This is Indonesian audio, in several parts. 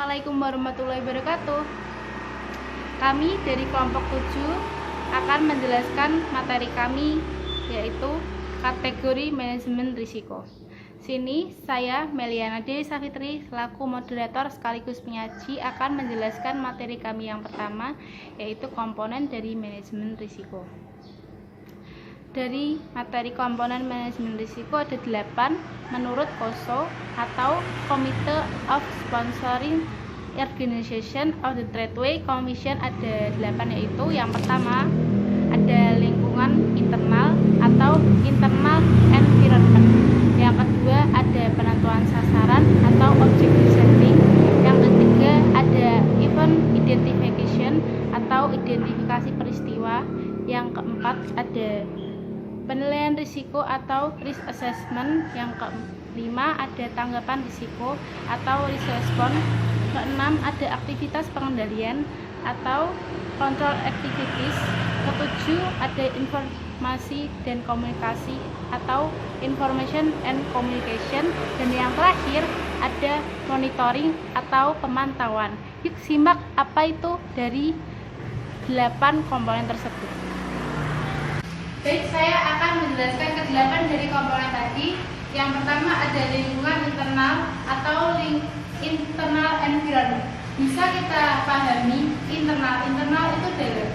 Assalamualaikum warahmatullahi wabarakatuh. Kami dari kelompok 7 akan menjelaskan materi kami, yaitu kategori manajemen risiko. Sini saya Meliana Dewi Safitri selaku moderator sekaligus penyaji akan menjelaskan materi kami yang pertama, yaitu komponen dari manajemen risiko. Dari materi komponen manajemen risiko ada 8 menurut COSO atau Committee of Sponsoring Organization of the Tradeway Commission. Ada 8, yaitu yang pertama ada lingkungan internal atau internal environment. Yang kedua ada penentuan sasaran atau objective setting. Yang ketiga ada event identification atau identifikasi peristiwa. Yang keempat ada penilaian risiko atau risk assessment. Yang kelima ada tanggapan risiko atau risk response. Keenam ada aktivitas pengendalian atau control activities. Ketujuh ada informasi dan komunikasi atau information and communication. Dan yang terakhir ada monitoring atau pemantauan. Yuk simak apa itu dari 8 komponen tersebut. Baik, saya akan menjelaskan ke-8 dari komponen tadi. Yang pertama ada lingkungan internal atau internal environment. Bisa kita pahami internal itu dalam.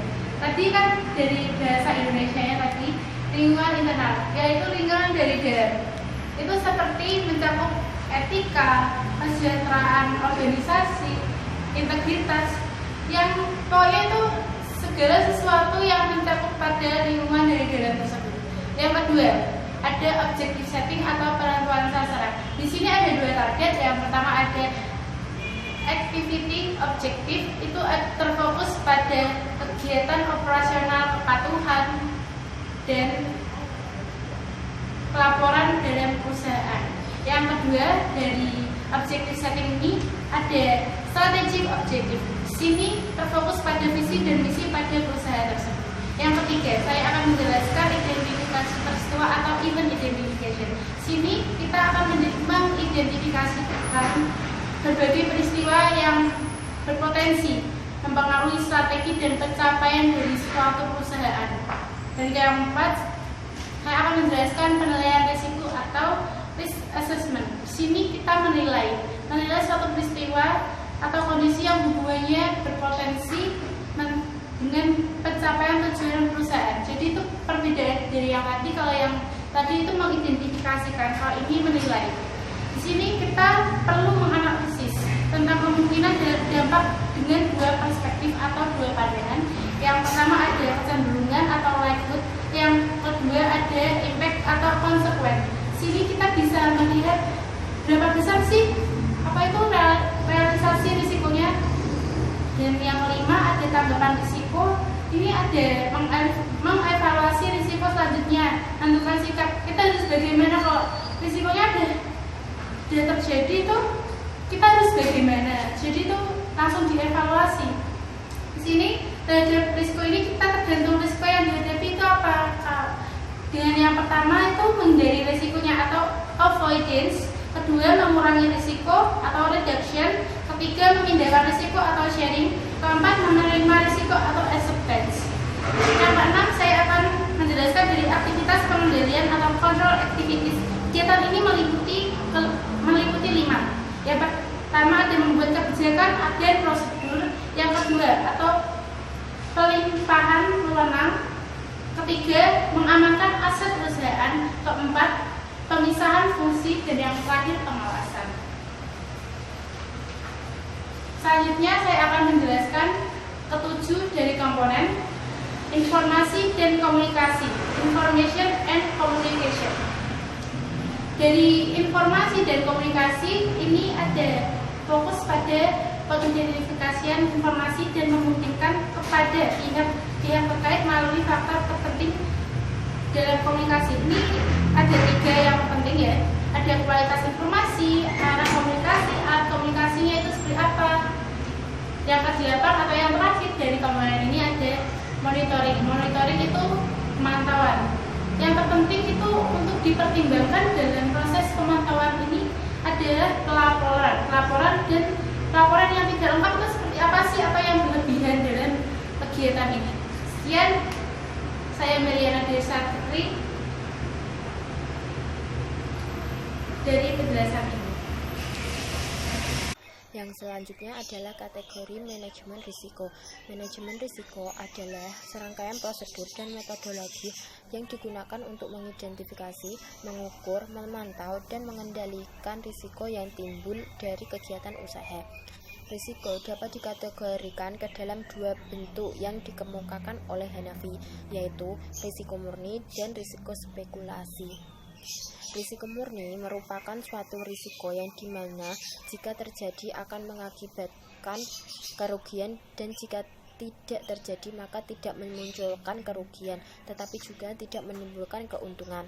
Tadi kan dari bahasa Indonesianya tadi lingkungan internal, yaitu lingkungan dari dalam. Itu seperti mencakup etika, kesejahteraan organisasi, integritas, yang pokoknya itu segala sesuatu yang mencakup pada lingkungan dari dalam tersebut. Yang kedua, ada objective setting atau penentuan sasaran. Di sini ada 2 target. Yang pertama ada activity objective, itu terfokus pada kegiatan operasional kepatuhan dan pelaporan dalam perusahaan. Yang kedua dari objective setting ini ada strategic objective. Di sini terfokus pada visi dan misi pada perusahaan tersebut. Yang ketiga, saya akan menjelaskan identifikasi peristiwa atau event identification. Sini kita akan mengidentifikasikan berbagai peristiwa yang berpotensi mempengaruhi strategi dan pencapaian dari suatu perusahaan. Dan yang keempat, saya akan menjelaskan penilaian risiko atau risk assessment. Di sini kita menilai suatu peristiwa atau kondisi yang hubungannya berpotensi dengan pencapaian tujuan perusahaan. Jadi itu perbedaan dari yang tadi. Kalau yang tadi itu mengidentifikasikan, kalau ini menilai. Di sini kita perlu menganalisis tentang kemungkinan dampak dengan 2 perspektif atau 2 pandangan. Yang pertama ada kecenderungan atau likelihood. Yang kedua ada impact atau consequence. Di sini kita bisa melihat berapa besar sih realisasi risikonya. Dan yang kelima ada tanggapan risiko. Ini ada mengevaluasi risiko selanjutnya, menentukan sikap. Kita harus bagaimana kalau risikonya ada terjadi, itu kita harus bagaimana. Jadi itu langsung dievaluasi. Di sini terhadap risiko ini kita tergantung risiko yang dihadapi itu apa. Dengan yang pertama itu menghindari risikonya atau avoidance. Kedua mengurangi risiko atau reduction. Ketiga memindahkan risiko atau sharing. Keempat menerima risiko atau acceptance. Yang keenam saya akan menjelaskan dari aktivitas pengendalian atau control activities. Kegiatan ini meliputi 5. Yang pertama ada membuat kebijakan dan prosedur. Yang kedua atau pelimpahan wewenang. Ketiga mengamankan aset perusahaan. Keempat pemisahan fungsi. Dan yang terakhir pengawasan. Selanjutnya saya akan menjelaskan ke-7 dari komponen informasi dan komunikasi, information and communication. Dari informasi dan komunikasi ini ada fokus pada pengidentifikasian informasi dan memungkinkan kepada pihak terkait melalui faktor terpenting dalam komunikasi. Ini ada 3 yang penting, ya. Ada kualitas informasi, arah komunikasi, alat komunikasinya itu seperti apa. Yang ke-8 atau yang terakhir dari komponen ini ada monitoring. Monitoring itu pemantauan. Yang terpenting itu untuk dipertimbangkan dalam proses pemantauan ini adalah pelaporan dan laporan yang kegiatan ini. Sekian, saya Meliana Desakri dari penjelasan ini. Yang selanjutnya adalah kategori manajemen risiko. Manajemen risiko adalah serangkaian prosedur dan metodologi yang digunakan untuk mengidentifikasi, mengukur, memantau, dan mengendalikan risiko yang timbul dari kegiatan usaha. Risiko dapat dikategorikan ke dalam dua bentuk yang dikemukakan oleh Hanafi, yaitu risiko murni dan risiko spekulasi. Risiko murni merupakan suatu risiko yang dimana jika terjadi akan mengakibatkan kerugian dan jika tidak terjadi maka tidak memunculkan kerugian, tetapi juga tidak menimbulkan keuntungan.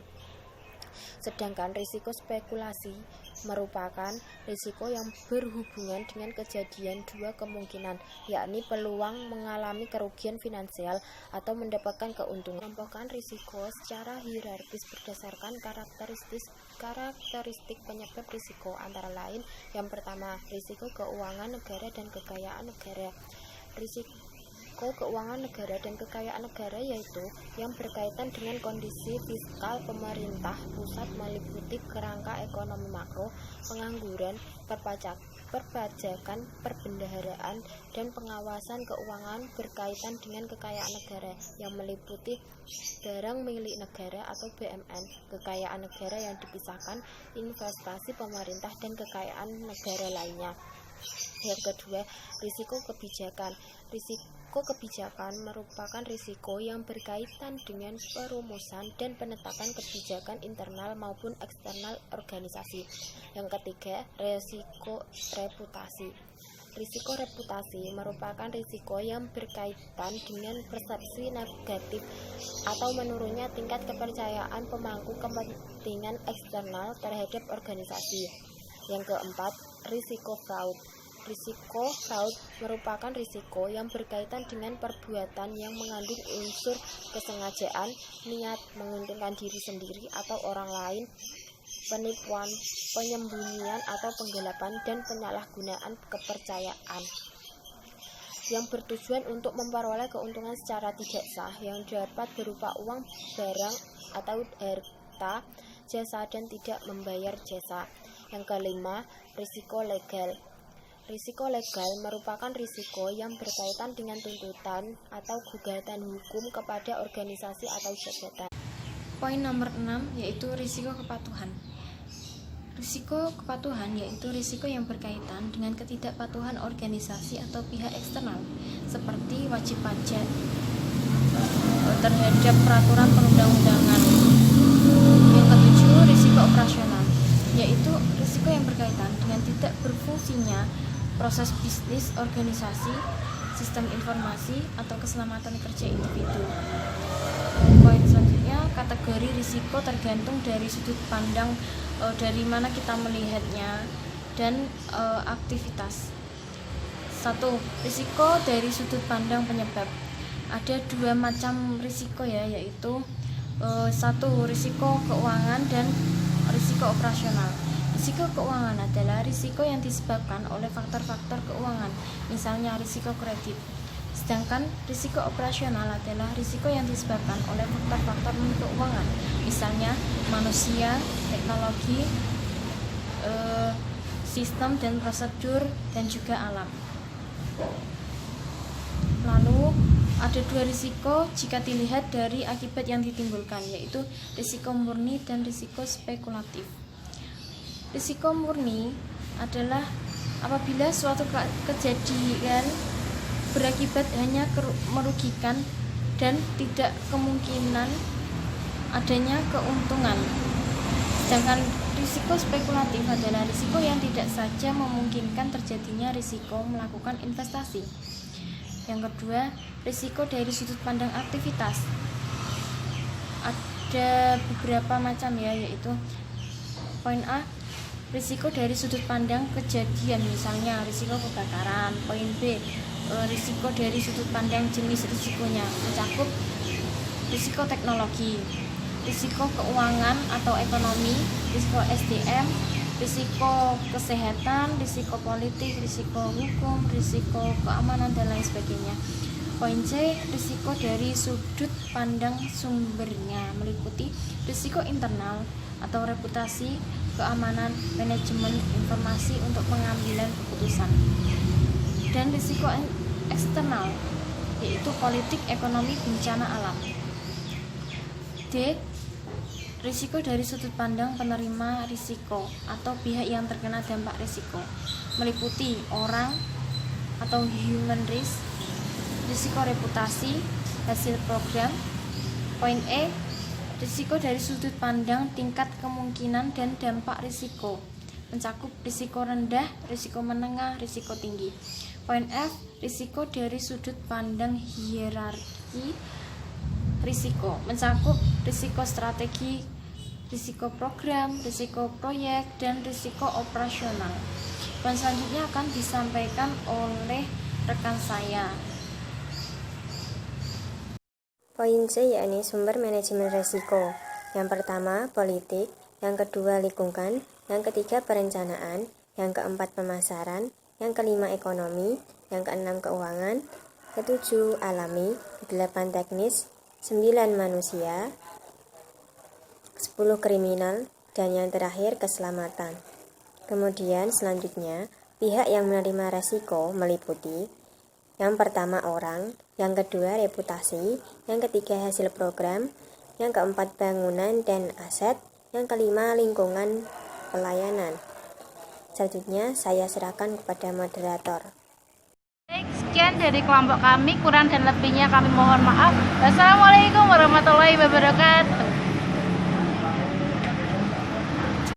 Sedangkan risiko spekulasi merupakan risiko yang berhubungan dengan kejadian dua kemungkinan, yakni peluang mengalami kerugian finansial atau mendapatkan keuntungan. Kelompokkan risiko secara hierarkis berdasarkan karakteristik penyebab risiko, antara lain yang pertama, risiko keuangan negara dan kekayaan negara. Risiko keuangan negara dan kekayaan negara yaitu yang berkaitan dengan kondisi fiskal pemerintah pusat meliputi kerangka ekonomi makro, pengangguran, perpajakan, perbendaharaan, dan pengawasan keuangan berkaitan dengan kekayaan negara yang meliputi barang milik negara atau BMN, kekayaan negara yang dipisahkan, investasi pemerintah, dan kekayaan negara lainnya. Yang kedua, risiko kebijakan. Risiko kebijakan merupakan risiko yang berkaitan dengan perumusan dan penetapan kebijakan internal maupun eksternal organisasi. Yang ketiga, risiko reputasi. Risiko reputasi merupakan risiko yang berkaitan dengan persepsi negatif atau menurunnya tingkat kepercayaan pemangku kepentingan eksternal terhadap organisasi. Yang keempat, risiko fraud. Risiko fraud merupakan risiko yang berkaitan dengan perbuatan yang mengandung unsur kesengajaan, niat menguntungkan diri sendiri atau orang lain, penipuan, penyembunyian atau penggelapan, dan penyalahgunaan kepercayaan yang bertujuan untuk memperoleh keuntungan secara tidak sah yang dapat berupa uang, barang, atau harta, jasa, dan tidak membayar jasa. Yang kelima, risiko legal. Risiko legal merupakan risiko yang berkaitan dengan tuntutan atau gugatan hukum kepada organisasi atau jabatan. Poin nomor 6 yaitu risiko kepatuhan. Risiko kepatuhan yaitu risiko yang berkaitan dengan ketidakpatuhan organisasi atau pihak eksternal seperti wajib pajak terhadap peraturan perundang-undangan. Yang ketujuh, risiko operasional, yaitu risiko yang berkaitan dengan tidak berfungsinya proses bisnis, organisasi, sistem informasi, atau keselamatan kerja individu. Poin selanjutnya, kategori risiko tergantung dari sudut pandang dari mana kita melihatnya dan aktivitas. 1. Risiko dari sudut pandang penyebab. Ada dua macam risiko ya, yaitu 1. Risiko keuangan dan risiko operasional. Risiko keuangan adalah risiko yang disebabkan oleh faktor-faktor keuangan, misalnya risiko kredit. Sedangkan risiko operasional adalah risiko yang disebabkan oleh faktor-faktor non-keuangan, misalnya manusia, teknologi, sistem dan prosedur, dan juga alam. Lalu ada dua risiko jika dilihat dari akibat yang ditimbulkan, yaitu risiko murni dan risiko spekulatif. Risiko murni adalah apabila suatu kejadian berakibat hanya merugikan dan tidak kemungkinan adanya keuntungan. Sedangkan risiko spekulatif adalah risiko yang tidak saja memungkinkan terjadinya risiko melakukan investasi. Yang kedua, risiko dari sudut pandang aktivitas. Ada beberapa macam ya, yaitu poin A, risiko dari sudut pandang kejadian, misalnya risiko kebakaran. Poin B, risiko dari sudut pandang jenis risikonya, mencakup risiko teknologi, risiko keuangan atau ekonomi, risiko SDM, risiko kesehatan, risiko politik, risiko hukum, risiko keamanan, dan lain sebagainya. Poin C, risiko dari sudut pandang sumbernya meliputi risiko internal atau reputasi, keamanan, manajemen informasi untuk pengambilan keputusan, dan risiko eksternal yaitu politik, ekonomi, bencana alam. D. Risiko dari sudut pandang penerima risiko atau pihak yang terkena dampak risiko meliputi orang atau human risk, risiko reputasi, hasil program. Poin E. Risiko dari sudut pandang tingkat kemungkinan dan dampak risiko mencakup risiko rendah, risiko menengah, risiko tinggi. Poin F. Risiko dari sudut pandang hierarki risiko mencakup risiko strategi, risiko program, risiko proyek, dan risiko operasional. Poin selanjutnya akan disampaikan oleh rekan saya. Poin C yakni sumber manajemen risiko. Yang pertama, politik, yang kedua, lingkungan, yang ketiga, perencanaan, yang keempat, pemasaran, yang kelima, ekonomi, yang keenam, keuangan, ketujuh, alami, kedelapan, teknis, 9, manusia, 10, kriminal, dan yang terakhir, keselamatan. Kemudian selanjutnya, pihak yang menerima risiko meliputi yang pertama, orang, yang kedua, reputasi, yang ketiga, hasil program, yang keempat, bangunan dan aset, yang kelima, lingkungan pelayanan. Selanjutnya saya serahkan kepada moderator. Sekian dari kelompok kami, kurang dan lebihnya kami mohon maaf. Wassalamualaikum warahmatullahi wabarakatuh.